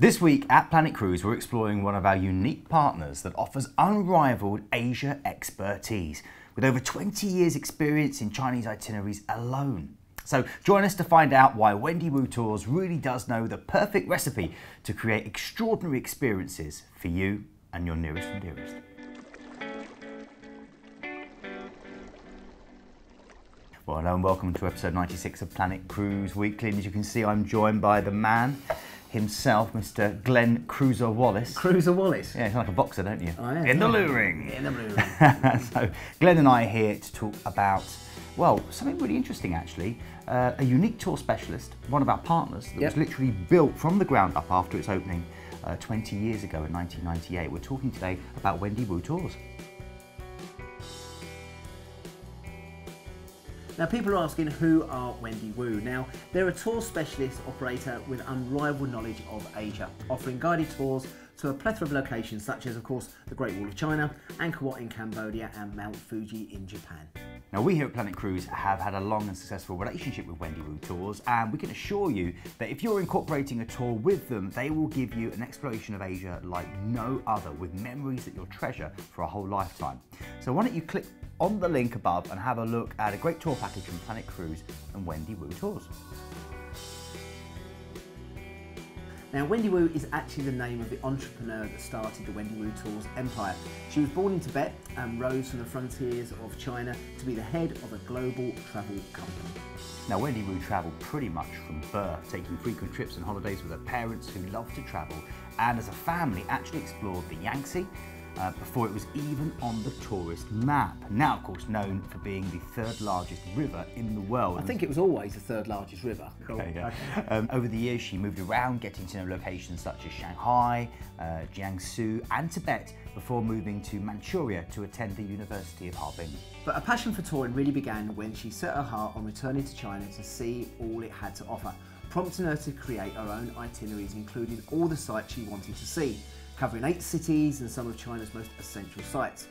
This week at Planet Cruise, we're exploring one of our unique partners that offers unrivaled Asia expertise, with over 20 years experience in Chinese itineraries alone. So join us to find out why Wendy Wu Tours really does know the perfect recipe to create extraordinary experiences for you and your nearest and dearest. Well, hello and welcome to episode 96 of Planet Cruise Weekly. And as you can see, I'm joined by the man himself, Mr. Glenn Cruiser Wallace. Cruiser Wallace? Yeah, it's like a boxer, don't you? I am. In the loo ring. In the blue ring. So, Glenn and I are here to talk about, well, something really interesting actually. A unique tour specialist, one of our partners, that was literally built from the ground up after its opening 20 years ago in 1998. We're talking today about Wendy Wu Tours. Now, people are asking, who are Wendy Wu? Now, they're a tour specialist operator with unrivaled knowledge of Asia, offering guided tours to a plethora of locations such as, of course, the Great Wall of China, Angkor Wat in Cambodia and Mount Fuji in Japan. Now, we here at Planet Cruise have had a long and successful relationship with Wendy Wu Tours, and we can assure you that if you're incorporating a tour with them, they will give you an exploration of Asia like no other, with memories that you'll treasure for a whole lifetime. So why don't you click on the link above and have a look at a great tour package from Planet Cruise and Wendy Wu Tours. Now, Wendy Wu is actually the name of the entrepreneur that started the Wendy Wu Tours empire. She was born in Tibet and rose from the frontiers of China to be the head of a global travel company. Now, Wendy Wu travelled pretty much from birth, taking frequent trips and holidays with her parents who loved to travel, and as a family actually explored the Yangtze before it was even on the tourist map. Now, of course, known for being the third largest river in the world. I think it was always the third largest river. Cool. Okay. Over the years, she moved around, getting to know locations such as Shanghai, Jiangsu and Tibet, before moving to Manchuria to attend the University of Harbin. But a passion for touring really began when she set her heart on returning to China to see all it had to offer, prompting her to create her own itineraries, including all the sites she wanted to see, covering 8 cities and some of China's most essential sites.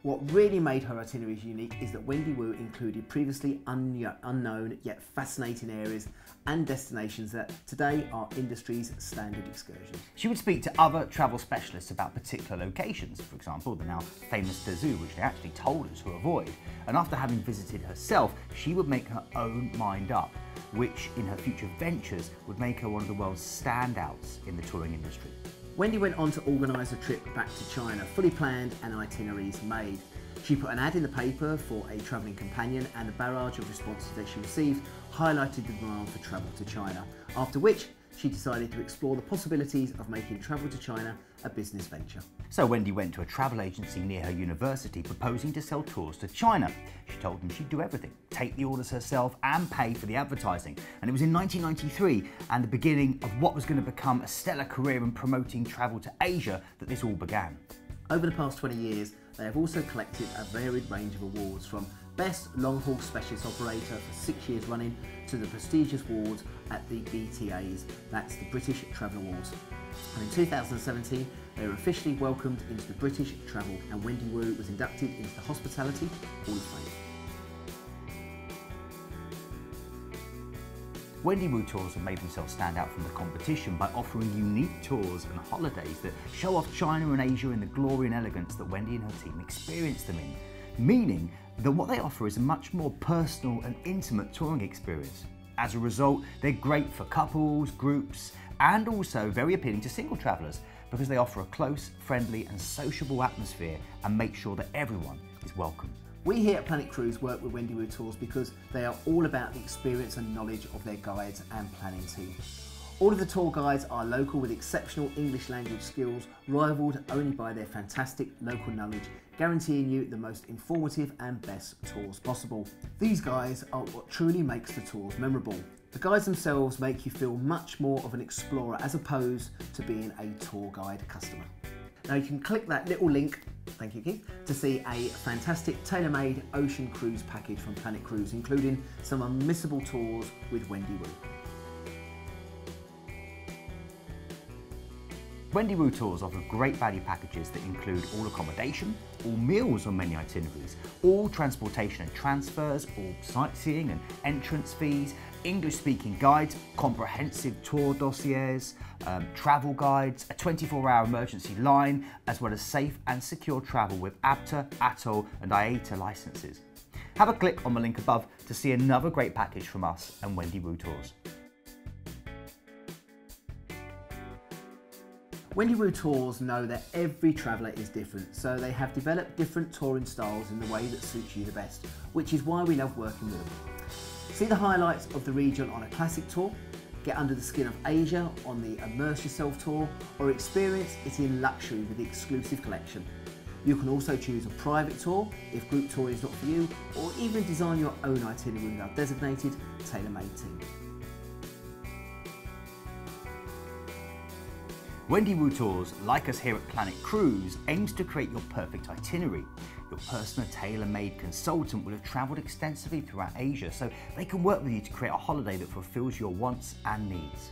What really made her itineraries unique is that Wendy Wu included previously unknown yet fascinating areas and destinations that today are industry's standard excursions. She would speak to other travel specialists about particular locations, for example, the now famous zoo, which they actually told us to avoid. And after having visited herself, she would make her own mind up, which in her future ventures would make her one of the world's standouts in the touring industry. Wendy went on to organise a trip back to China, fully planned and itineraries made. She put an ad in the paper for a travelling companion, and the barrage of responses that she received highlighted the demand for travel to China, after which she decided to explore the possibilities of making travel to China a business venture. So Wendy went to a travel agency near her university proposing to sell tours to China. She told them she'd do everything, take the orders herself and pay for the advertising. And it was in 1993 and the beginning of what was going to become a stellar career in promoting travel to Asia that this all began. Over the past 20 years, they have also collected a varied range of awards, from Best Long-Haul Specialist Operator for 6 years running to the prestigious awards at the BTAs, that's the British Travel Awards. And in 2017, they were officially welcomed into the British Travel, and Wendy Wu was inducted into the Hospitality Hall of Fame. Wendy Wu Tours have made themselves stand out from the competition by offering unique tours and holidays that show off China and Asia in the glory and elegance that Wendy and her team experienced them in, meaning that what they offer is a much more personal and intimate touring experience. As a result, they're great for couples, groups, and also very appealing to single travellers because they offer a close, friendly and sociable atmosphere and make sure that everyone is welcome. We here at Planet Cruise work with Wendy Wu Tours because they are all about the experience and knowledge of their guides and planning team. All of the tour guides are local with exceptional English language skills, rivaled only by their fantastic local knowledge, guaranteeing you the most informative and best tours possible. These guides are what truly makes the tours memorable. The guides themselves make you feel much more of an explorer as opposed to being a tour guide customer. Now you can click that little link, thank you Keith, to see a fantastic tailor-made ocean cruise package from Planet Cruise, including some unmissable tours with Wendy Wu. Wendy Wu Tours offer great value packages that include all accommodation, all meals on many itineraries, all transportation and transfers, all sightseeing and entrance fees, English-speaking guides, comprehensive tour dossiers, travel guides, a 24-hour emergency line, as well as safe and secure travel with APTA, ATOL and IATA licenses. Have a click on the link above to see another great package from us and Wendy Wu Tours. Wendy Wu Tours know that every traveller is different, so they have developed different touring styles in the way that suits you the best, which is why we love working with them. See the highlights of the region on a classic tour, get under the skin of Asia on the Immerse Yourself tour, or experience it in luxury with the exclusive collection. You can also choose a private tour if group tour is not for you, or even design your own itinerary with our designated tailor-made team. Wendy Wu Tours, like us here at Planet Cruise, aims to create your perfect itinerary. Your personal tailor-made consultant will have travelled extensively throughout Asia, so they can work with you to create a holiday that fulfills your wants and needs.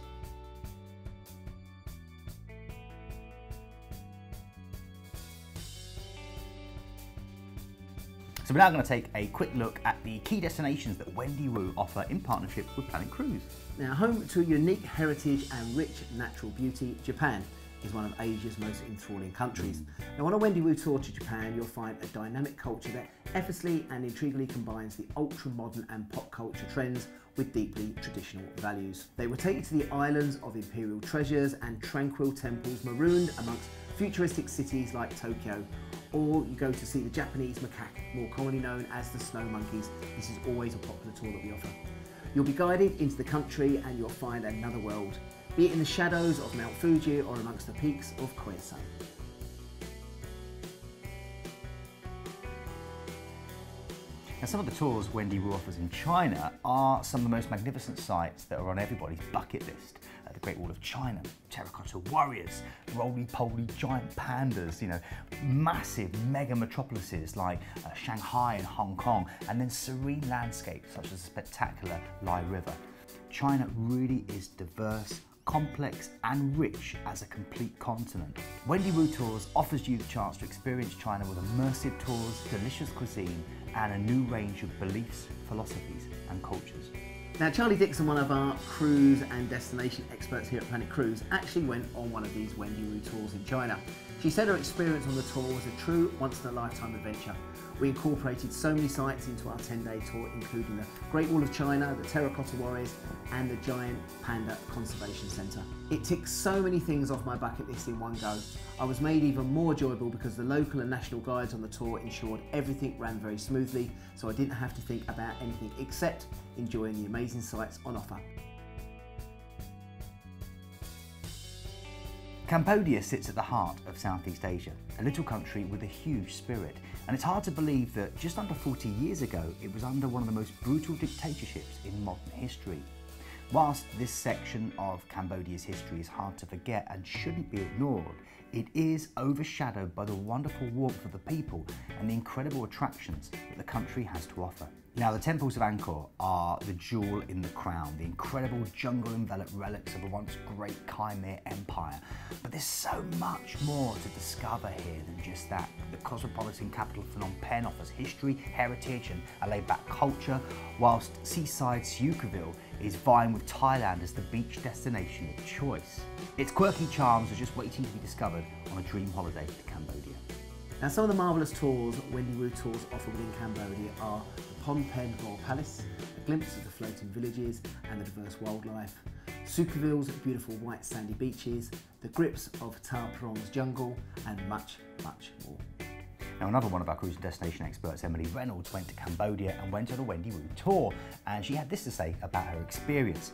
So we're now going to take a quick look at the key destinations that Wendy Wu offer in partnership with Planet Cruise. Now, home to unique heritage and rich natural beauty, Japan is one of Asia's most enthralling countries. Now, on a Wendy Wu tour to Japan, you'll find a dynamic culture that effortlessly and intriguingly combines the ultra-modern and pop culture trends with deeply traditional values. They will take you to the islands of imperial treasures and tranquil temples marooned amongst futuristic cities like Tokyo, or you go to see the Japanese macaque, more commonly known as the snow monkeys. This is always a popular tour that we offer. You'll be guided into the country and you'll find another world, be it in the shadows of Mount Fuji or amongst the peaks of Koyasan. Now, some of the tours Wendy Wu offers in China are some of the most magnificent sights that are on everybody's bucket list. The Great Wall of China, terracotta warriors, roly-poly giant pandas, massive mega metropolises like Shanghai and Hong Kong, and then serene landscapes such as the spectacular Lai River. China really is diverse, complex and rich as a complete continent. Wendy Wu Tours offers you the chance to experience China with immersive tours, delicious cuisine and a new range of beliefs, philosophies and cultures. Now, Charlie Dixon, one of our cruise and destination experts here at Planet Cruise, actually went on one of these Wendy Wu tours in China. She said her experience on the tour was a true once-in-a-lifetime adventure. We incorporated so many sites into our 10-day tour, including the Great Wall of China, the Terracotta Warriors and the Giant Panda Conservation Centre. It ticked so many things off my bucket list in one go. I was made even more enjoyable because the local and national guides on the tour ensured everything ran very smoothly, so I didn't have to think about anything except enjoying the amazing sights on offer. Cambodia sits at the heart of Southeast Asia, a little country with a huge spirit, and it's hard to believe that just under 40 years ago it was under one of the most brutal dictatorships in modern history. Whilst this section of Cambodia's history is hard to forget and shouldn't be ignored, it is overshadowed by the wonderful warmth of the people and the incredible attractions that the country has to offer. Now, the temples of Angkor are the jewel in the crown, the incredible jungle-enveloped relics of a once great Khmer empire. But there's so much more to discover here than just that. The cosmopolitan capital Phnom Penh offers history, heritage and a laid-back culture, whilst seaside Sukhumvit is vying with Thailand as the beach destination of choice. Its quirky charms are just waiting to be discovered on a dream holiday to Cambodia. Now, some of the marvellous tours Wendy Wu Tours offer within Cambodia are the Phnom Penh Royal Palace, a glimpse of the floating villages and the diverse wildlife, Sukhumvit's beautiful white sandy beaches, the grips of Ta Prong's jungle and much, much more. Now, another one of our cruise and destination experts, Emily Reynolds, went to Cambodia and went on a Wendy Wu tour, and she had this to say about her experience.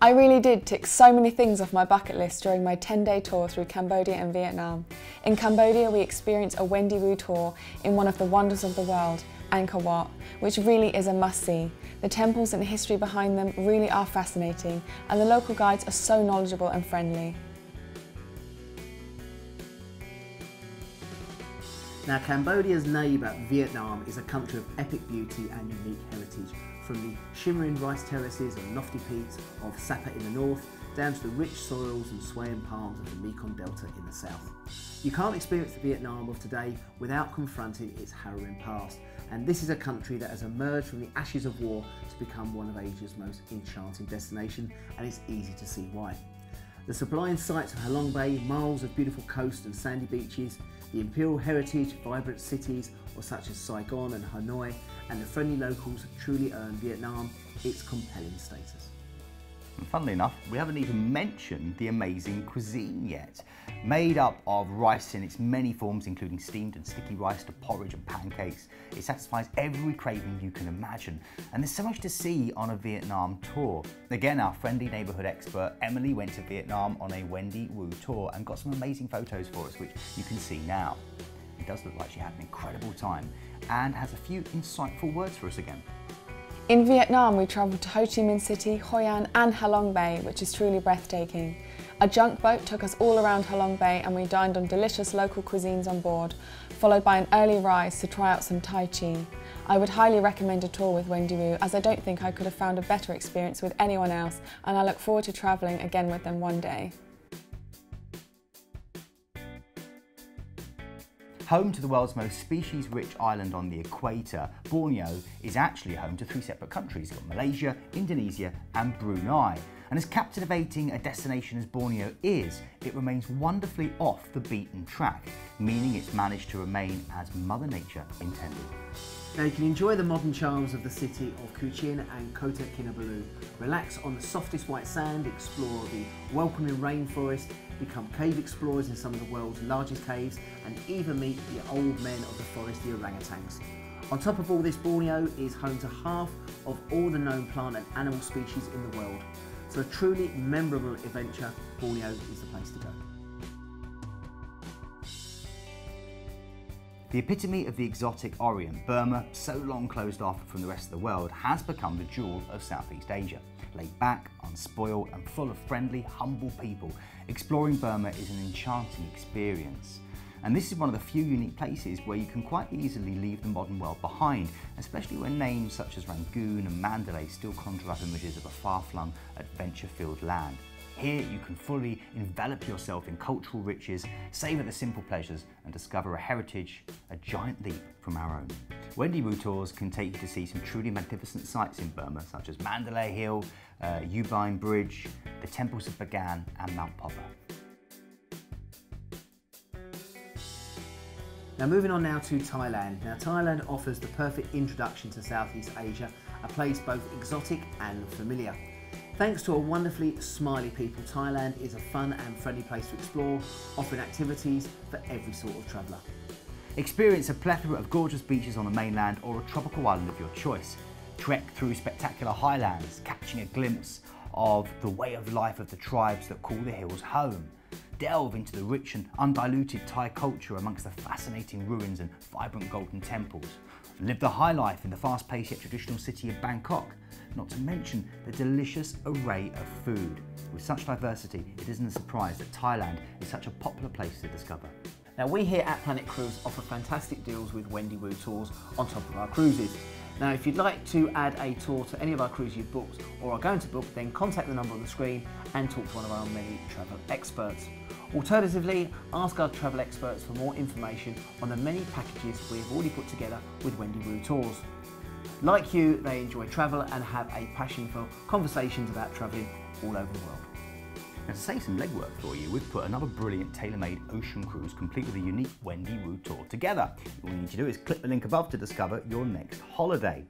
I really did tick so many things off my bucket list during my 10-day tour through Cambodia and Vietnam. In Cambodia, we experienced a Wendy Wu tour in one of the wonders of the world, Angkor Wat, which really is a must-see. The temples and the history behind them really are fascinating, and the local guides are so knowledgeable and friendly. Now, Cambodia's neighbour, Vietnam, is a country of epic beauty and unique heritage. From the shimmering rice terraces and lofty peaks of Sapa in the north down to the rich soils and swaying palms of the Mekong Delta in the south. You can't experience the Vietnam of today without confronting its harrowing past, and this is a country that has emerged from the ashes of war to become one of Asia's most enchanting destinations, and it's easy to see why. The sublime sights of Halong Bay, miles of beautiful coast and sandy beaches, the imperial heritage, vibrant cities such as Saigon and Hanoi, and the friendly locals truly earn Vietnam its compelling status. And funnily enough, we haven't even mentioned the amazing cuisine yet. Made up of rice in its many forms, including steamed and sticky rice to porridge and pancakes, it satisfies every craving you can imagine. And there's so much to see on a Vietnam tour. Again, our friendly neighbourhood expert Emily went to Vietnam on a Wendy Wu tour and got some amazing photos for us, which you can see now. It does look like she had an incredible time and has a few insightful words for us again. In Vietnam, we travelled to Ho Chi Minh City, Hoi An and Halong Bay, which is truly breathtaking. A junk boat took us all around Halong Bay and we dined on delicious local cuisines on board, followed by an early rise to try out some Tai Chi. I would highly recommend a tour with Wendy Wu, as I don't think I could have found a better experience with anyone else, and I look forward to travelling again with them one day. Home to the world's most species-rich island on the equator, Borneo is actually home to 3 separate countries. You've got Malaysia, Indonesia and Brunei. And as captivating a destination as Borneo is, it remains wonderfully off the beaten track, meaning it's managed to remain as Mother Nature intended. Now you can enjoy the modern charms of the city of Cochin and Kota Kinabalu, relax on the softest white sand, explore the welcoming rainforest, become cave explorers in some of the world's largest caves, and even meet the old men of the forest, the orangutans. On top of all this, Borneo is home to half of all the known plant and animal species in the world. So a truly memorable adventure, Borneo is the place to go. The epitome of the exotic Orient, Burma, so long closed off from the rest of the world, has become the jewel of Southeast Asia. Laid back, unspoiled and full of friendly, humble people, exploring Burma is an enchanting experience. And this is one of the few unique places where you can quite easily leave the modern world behind, especially when names such as Rangoon and Mandalay still conjure up images of a far-flung, adventure-filled land. Here you can fully envelop yourself in cultural riches, savour the simple pleasures and discover a heritage a giant leap from our own. Wendy Wu Tours can take you to see some truly magnificent sights in Burma, such as Mandalay Hill, Ubin Bridge, the temples of Bagan and Mount Popper. Now moving on now to Thailand. Now Thailand offers the perfect introduction to Southeast Asia, a place both exotic and familiar. Thanks to a wonderfully smiley people, Thailand is a fun and friendly place to explore, offering activities for every sort of traveller. Experience a plethora of gorgeous beaches on the mainland or a tropical island of your choice. Trek through spectacular highlands, catching a glimpse of the way of life of the tribes that call the hills home. Delve into the rich and undiluted Thai culture amongst the fascinating ruins and vibrant golden temples. Live the high life in the fast-paced yet traditional city of Bangkok, not to mention the delicious array of food. With such diversity, it isn't a surprise that Thailand is such a popular place to discover. Now we here at Planet Cruise offer fantastic deals with Wendy Wu Tours on top of our cruises. Now if you'd like to add a tour to any of our cruises you've booked or are going to book, then contact the number on the screen and talk to one of our many travel experts. Alternatively, ask our travel experts for more information on the many packages we have already put together with Wendy Wu Tours. Like you, they enjoy travel and have a passion for conversations about travelling all over the world. Now to save some legwork for you, we've put another brilliant tailor-made ocean cruise complete with a unique Wendy Wu tour together. All you need to do is click the link above to discover your next holiday.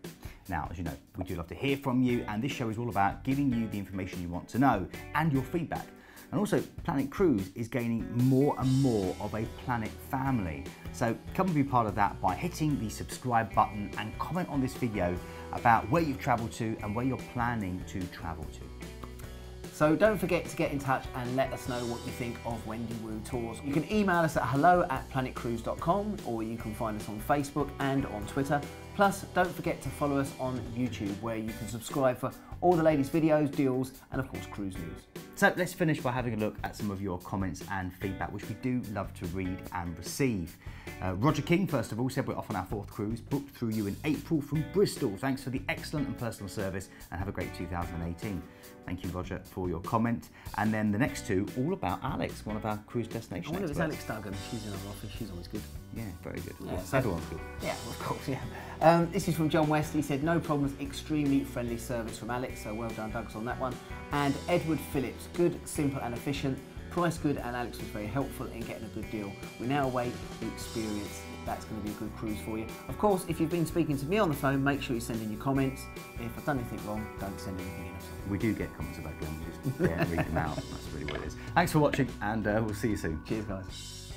Now, as you know, we do love to hear from you, and this show is all about giving you the information you want to know and your feedback. And also, Planet Cruise is gaining more and more of a Planet family. So come and be part of that by hitting the subscribe button and comment on this video about where you've travelled to and where you're planning to travel to. So don't forget to get in touch and let us know what you think of Wendy Wu Tours. You can email us at hello@planetcruise.com, or you can find us on Facebook and on Twitter. Plus, don't forget to follow us on YouTube, where you can subscribe for all the latest videos, deals, and of course cruise news. So let's finish by having a look at some of your comments and feedback, which we do love to read and receive. Roger King, first of all, said we're off on our 4th cruise, booked through you in April from Bristol. Thanks for the excellent and personal service, and have a great 2018. Thank you, Roger, for your comment. And then the next two, all about Alex, one of our cruise destination I wonder if experts. it's Alex Duggan. She's in our office. She's always good. Yeah, very good. Yeah, so- Everyone's good. Yeah, of course, yeah. This is from John West. He said, no problems, extremely friendly service from Alex, so well done, Douglas, on that one. And Edward Phillips, good, simple and efficient, price good, and Alex was very helpful in getting a good deal. We now await the experience. That's going to be a good cruise for you. Of course, if you've been speaking to me on the phone, make sure you send in your comments. If I've done anything wrong, don't send anything in. We do get comments about Glenn, we just can't read them out. That's really what it is. Thanks for watching, and we'll see you soon. Cheers, guys.